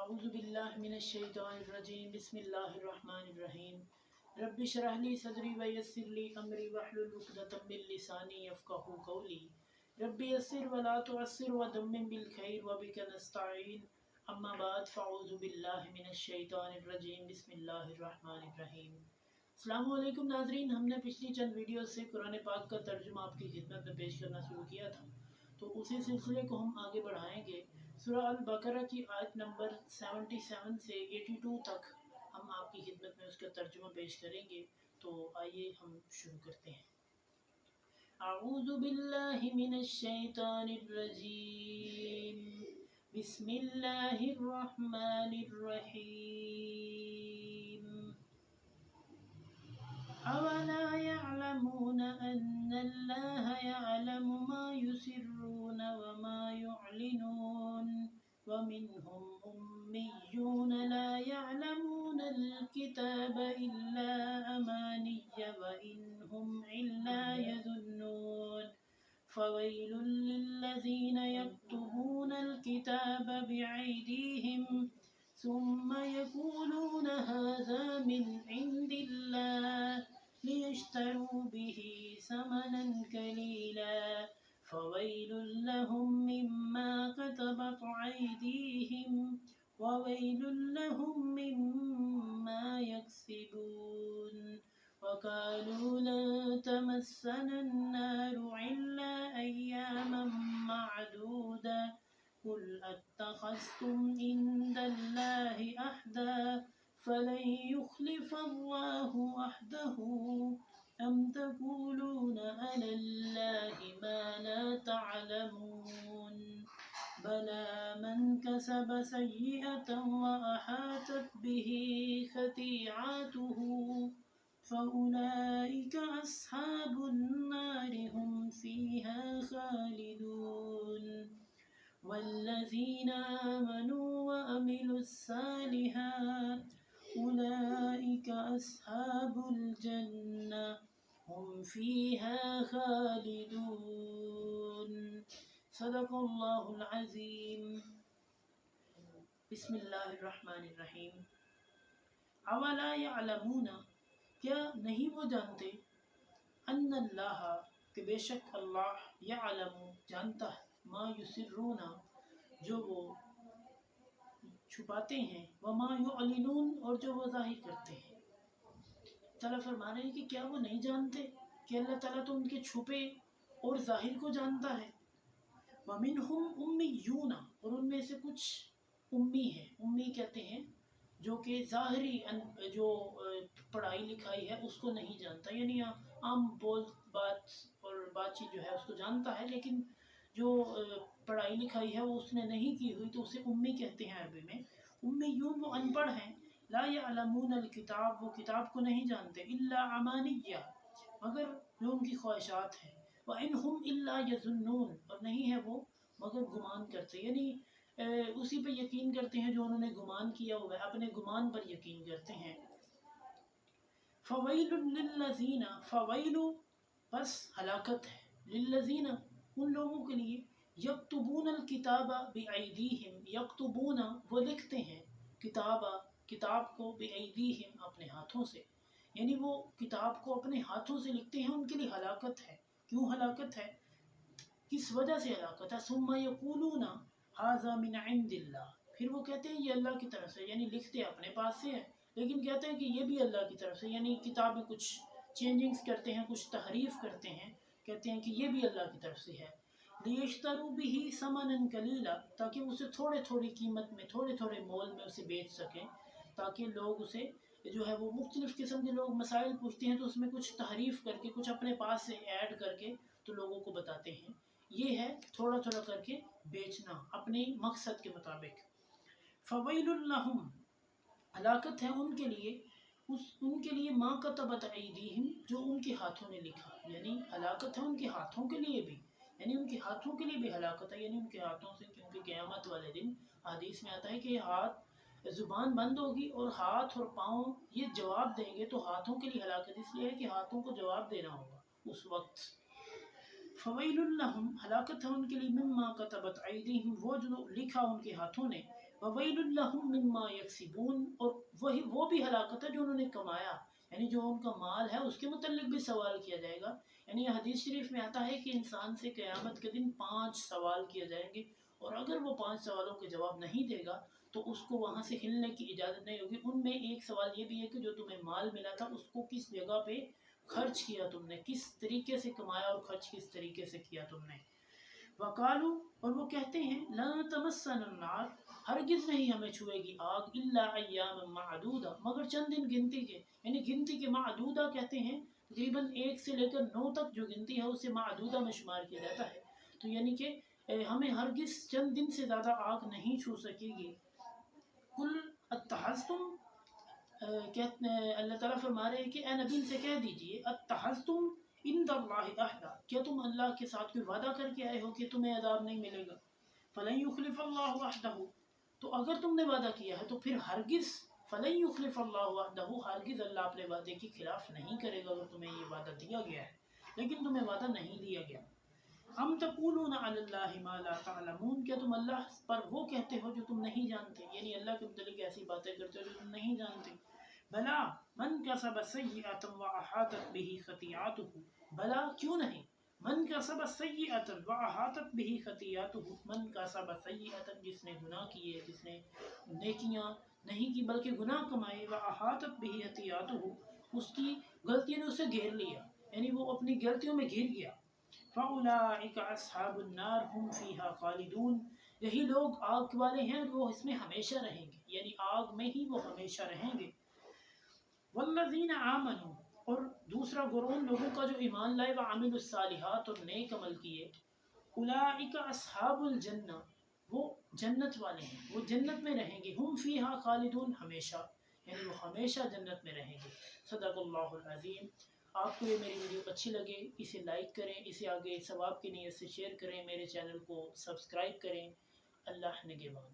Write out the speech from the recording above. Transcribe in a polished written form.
اعوذ باللہ من الشیطان الرجیم بسم اللہ الرحمن الرحیم رب اشرح لی صدری ویسر لی امری واحلل عقدۃ من لسانی یفقهوا قولی رب یسر ولا تعسر ودمم بالخیر وبک نستعین اما بعد فاعوذ باللہ من الشیطان الرجیم بسم اللہ الرحمن الرحیم۔ السلام علیکم ناظرین، ہم نے پچھلی چند ویڈیوز سے قرآن پاک کا ترجمہ آپ کی خدمت میں پیش کرنا شروع کیا تھا، تو اسی سلسلے کو ہم آگے بڑھائیں گے۔ سورہ البقرہ کی آیت نمبر 77 سے 82 تک ہم آپ کی خدمت میں اس کا ترجمہ پیش کریں گے، تو آئیے ہم شروع کرتے ہیں۔ اعوذ باللہ من الشیطان الرجیم بسم اللہ الرحمن الرحیم۔ اولا يعلمون ان اللہ يعلم ما يسرون وما يعلنون ومنهم أميون لا يعلمون الكتاب إلا أماني وإن هم إلا يظنون فويل للذين يكتبون الكتاب بأيديهم ثم يقولون هذا من عند الله ليشتروا به ثمنا قليلا فويل لهم مما كتبت أيديهم وويل لهم مما يكسبون وقالوا لن تمسنا النار إلا أياما معدودة قل أتخذتم عند الله عهدا فلن يخلف الله وحده أم تقولون على الله ما لا تعلمون بلى من كسب سيئة وأحاطت به خطيئته فأولئك أصحاب النار هم فيها خالدون والذين آمنوا وعملوا الصالحات أولئك أصحاب الجنة هم فيها خالدون صدق اللہ العظیم۔ بسم اللہ الرحمن الرحیم۔ اولا یعلمون، کیا نہیں وہ جانتے، ان اللہ، کہ بے شک اللہ، یعلم، جانتا ہے، ما یسرون، جو وہ چھپاتے ہیں، وما یعلنون، اور جو وہ ظاہر کرتے ہیں۔ تعالیٰ فرما رہے ہیں کہ کیا وہ نہیں جانتے کہ اللہ تعالیٰ تو ان کے چھپے اور ظاہر کو جانتا ہے۔ وَمِنْهُمْ أُمِّيُّونَ، اور ان میں سے کچھ امی ہیں۔ امی کہتے ہیں جو کہ ظاہری جو پڑھائی لکھائی ہے اس کو نہیں جانتا، یعنی عام بول بات اور بات چیت جو ہے اس کو جانتا ہے، لیکن جو پڑھائی لکھائی ہے وہ اس نے نہیں کی ہوئی تو اسے امی کہتے ہیں عربی میں۔ امیون وہ ان پڑھ ہیں، لا یعلمون الکتاب، وہ کتاب کو نہیں جانتے، الا امانیہ، مگر جو ان کی خواہشات ہیں، وَإِنْهُمْ إِلَّا يَظُنُّونَ، اور نہیں ہے وہ مگر گمان کرتے، یعنی اسی پہ یقین کرتے ہیں جو انہوں نے گمان کیا ہوا ہے، اپنے گمان پر یقین کرتے ہیں۔ فَوَيْلٌ لِلَّذِينَ، فَوَيْلُ، بس ہلاکت ہے، لِلَّذِينَ، ان لوگوں کے لیے، يَكْتُبُونَ الْكِتَابَ بِأَيْدِيهِمْ، يَكْتُبُونَ، وہ لکھتے ہیں، کتاب کو، بِأَيْدِيهِمْ، اپنے ہاتھوں سے، یعنی وہ کتاب کو اپنے ہاتھوں سے لکھتے ہیں، ان کے لیے ہلاکت ہے۔ کیوں ہلاکت ہے؟ کس وجہ سے ہلاکت ہے؟ ثم یقولون ھذا من عند اللہ، پھر وہ کہتے ہیں یہ اللہ کی طرف سے، یعنی لکھتے اپنے پاس سے ہیں لیکن کہتے ہیں کہ یہ بھی اللہ کی طرف سے، یعنی کتاب میں کچھ چینجنگز کرتے ہیں، کچھ تحریف کرتے ہیں، کہتے ہیں کہ یہ بھی اللہ کی طرف سے ہے۔ لیشتروا بہ ثمنا قلیلا، تاکہ اسے تھوڑے تھوڑی قیمت میں، تھوڑے تھوڑے مول میں اسے بیچ سکیں، تاکہ لوگ اسے جو ہے وہ مختلف قسم کے لوگ مسائل پوچھتے ہیں تو اس میں کچھ تحریف کر کے، کچھ اپنے پاس سے ایڈ کر کے تو لوگوں کو بتاتے ہیں۔ یہ ہے تھوڑا تھوڑا کر کے بیچنا اپنے مقصد کے مطابق۔ فویل لہم، ہلاکت ہے ان کے لیے، ان کے لیے ما کتبت ایدیہم، جو ان کے ہاتھوں نے لکھا، یعنی ہلاکت ہے ان کے ہاتھوں کے لیے بھی، یعنی ان کے ہاتھوں کے لیے بھی ہلاکت ہے، یعنی ان کے ہاتھوں سے، کیونکہ قیامت والے دن حدیث میں آتا ہے کہ یہ ہاتھ، زبان بند ہوگی اور ہاتھ اور پاؤں یہ جواب دیں گے، تو ہاتھوں کے لیے ہلاکت اس لیے ہے کہ ہاتھوں کو جواب دینا ہوگا اس وقت۔ فویل لہم، ہلاکت ہے ان کے لیے، مما کتبت ایدیہم، وہ جو لکھا ان کے ہاتھوں نے، وَوَيْلٌ لَهُم مِّمَّا يَكْسِبُونَ، اور وہی وہ بھی ہلاکت ہے جو انہوں نے کمایا، یعنی جو ان کا مال ہے اس کے متعلق بھی سوال کیا جائے گا۔ یعنی یہ حدیث شریف میں آتا ہے کہ انسان سے قیامت کے دن 5 سوال کیے جائیں گے، اور اگر وہ 5 سوالوں کے جواب نہیں دے گا تو اس کو وہاں سے ہلنے کی اجازت نہیں ہوگی۔ ان میں ایک سوال یہ بھی ہے کہ جو تمہیں مال ملا تھا اس کو کس جگہ پہ خرچ کیا تم نے، کس طریقے سے کمایا اور خرچ کس طریقے سے کیا تم نے۔ وقالو، اور وہ کہتے ہیں، لن تمسنا النار، ہرگز نہیں ہمیں چھوئے گی آگ، الا ایام معدودہ، مگر چند دن گنتی کے، یعنی گنتی کے معدودہ کہتے ہیں تقریباً 1 سے لے کر 9 تک جو گنتی ہے اسے معدودہ میں شمار کیا جاتا ہے، تو یعنی کہ ہمیں ہرگز چند دن سے زیادہ آگ نہیں چھو سکے گی۔ کل اتحزتم، اللہ تعالیٰ فرما رہے ہیں کہ اے نبی ان سے کہہ دیجئے، اتحزتم عند اللہ عہدا، کیا تم اللہ کے ساتھ کوئی وعدہ کر کے آئے ہو کہ تمہیں عذاب نہیں ملے گا؟ فلن یخلف اللہ عہدہ، تو اگر تم نے وعدہ کیا ہے تو پھر ہرگز، فلن یخلف اللہ عہدہ، ہرگز اللہ اپنے وعدے کی خلاف نہیں کرے گا۔ اگر تمہیں یہ وعدہ دیا گیا ہے لیکن تمہیں وعدہ نہیں دیا گیا۔ ام تقولون علی اللہ ما لا تعلمون، کیا تم اللہ پر وہ کہتے ہو جو تم نہیں جانتے، یعنی اللہ کے متعلق ایسی باتیں کرتے ہو جو تم نہیں جانتے۔ بلا من کسب سیئۃ واحاطت بہ خطیئاتہ، بلا کیوں نہیں، من کسب سیئۃ واحاطت بہ خطیئاتہ، من کسب سیئۃ جس نے گناہ کیے، جس نے نیکیاں نہیں کی بلکہ گناہ کمائے، واحاطت بہ خطیئاتہ، اس کی غلطیوں نے اسے گھیر لیا، یعنی وہ اپنی غلطیوں میں گھر گیا۔ فَأُولَٰئِكَ أَصْحَابُ النَّارِ هُمْ فِيهَا خَالِدُونَ، یہی لوگ آگ والے ہیں اور وہ اس میں ہمیشہ رہیں گے، یعنی آگ میں ہی وہ ہمیشہ رہیں گے۔ وَالَّذِينَ آمَنُوا، اور دوسرا گروہ لوگوں کا جو ایمان لائے، وَعَمِلُوا الصَّالِحَاتِ، اور نیک عمل کیے، أُولَٰئِكَ أَصْحَابُ الْجَنَّةِ، وہ جنت والے ہیں، وہ جنت میں رہیں گے، ہم فیہا خالدون، ہمیشہ، یعنی وہ ہمیشہ جنت میں رہیں گے۔ صدق اللہ العظیم۔ آپ کو یہ میری ویڈیو اچھی لگے اسے لائک کریں، اسے آگے ثواب کی نیت سے شیئر کریں، میرے چینل کو سبسکرائب کریں۔ اللہ نگہبان۔